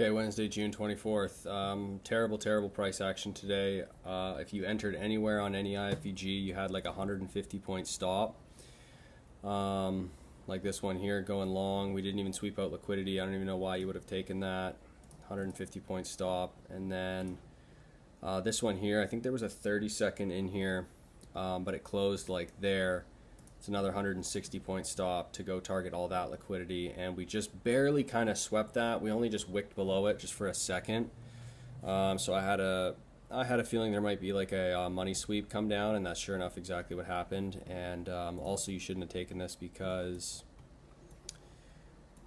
Okay, Wednesday, June 24th. Terrible price action today. If you entered anywhere on any IFEG, you had like a 150 point stop. Like this one here going long. We didn't even sweep out liquidity. I don't even know why you would have taken that. 150 point stop. And then this one here, I think there was a 30-second in here, but it closed like there. It's another 160 point stop to go target all that liquidity, and we just barely kind of swept that. We only just wicked below it just for a second. So I had a feeling there might be like a money sweep come down, and that's sure enough exactly what happened. And also you shouldn't have taken this because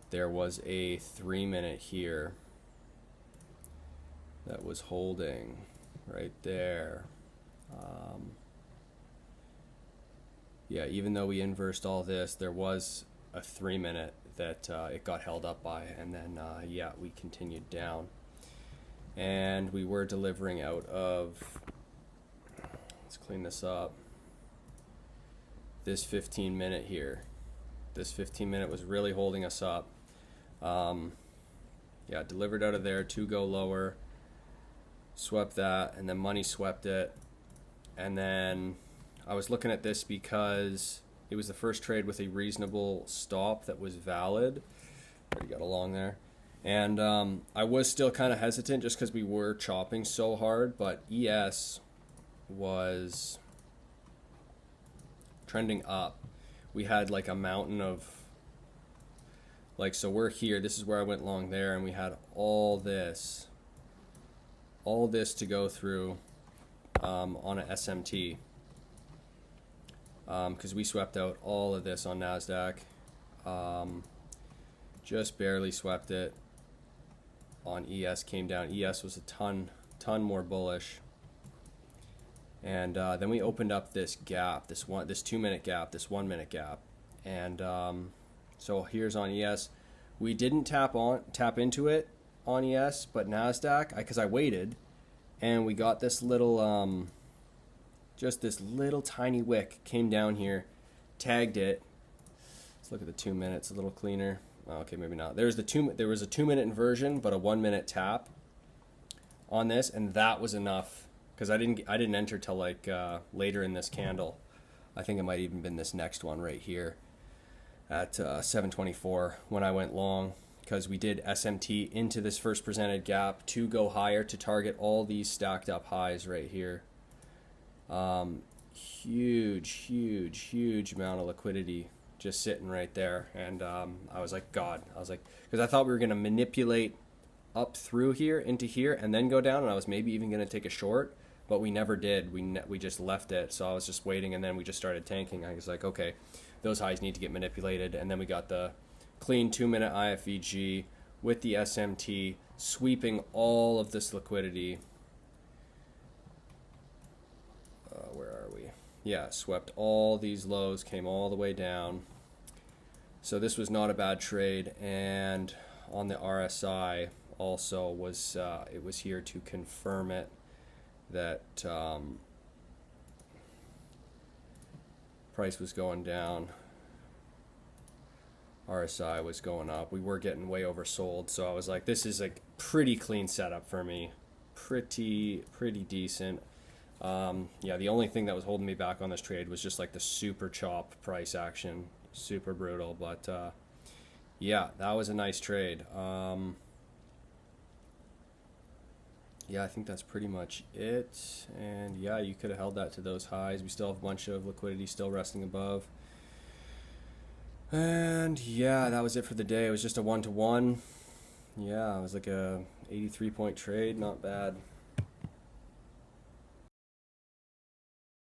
there was a 3-minute here that was holding right there. Yeah, even though we inversed all this, there was a 3-minute that it got held up by, and then yeah, we continued down. And we were delivering out of, let's clean this up, this 15-minute here. This 15-minute was really holding us up. Yeah, delivered out of there to go lower, swept that, and then money swept it. And then I was looking at this because it was the first trade with a reasonable stop that was valid. Already got along there. And I was still kind of hesitant just because we were chopping so hard, but ES was trending up. We had like a mountain of, like, so we're here. This is where I went long there, and we had all this to go through on an SMT. Because we swept out all of this on NASDAQ. Just barely swept it. On ES came down. ES was a ton more bullish. And then we opened up this gap, this 2-minute gap, this 1-minute gap. And so here's on ES. We didn't tap into it on ES, but NASDAQ, because I waited, and we got this little just this little tiny wick came down here, tagged it. Let's look at the 2 minutes a little cleaner. Oh, okay, maybe not. There was a 2-minute inversion, but a 1-minute tap on this, and that was enough because I didn't enter till like later in this candle. I think it might even been this next one right here at 724 when I went long, because we did SMT into this first presented gap to go higher to target all these stacked up highs right here. Huge amount of liquidity just sitting right there. And I was like, God, because I thought we were going to manipulate up through here into here and then go down, and I was maybe even going to take a short, but we never did. We just left it. So I was just waiting, and then we just started tanking. I was like, okay, those highs need to get manipulated. And then we got the clean 2-minute IFEG with the SMT sweeping all of this liquidity. Where are we? Yeah, swept all these lows, came all the way down. So this was not a bad trade. And on the RSI also was it was here to confirm it that price was going down, RSI was going up. We were getting way oversold, so I was like, this is a pretty clean setup for me, pretty decent. Yeah, the only thing that was holding me back on this trade was just like the super chop price action, super brutal. But yeah, that was a nice trade. Yeah, I think that's pretty much it. And yeah, you could have held that to those highs. We still have a bunch of liquidity still resting above. And yeah, that was it for the day. It was just a 1-to-1. Yeah, it was like a 83 point trade, not bad.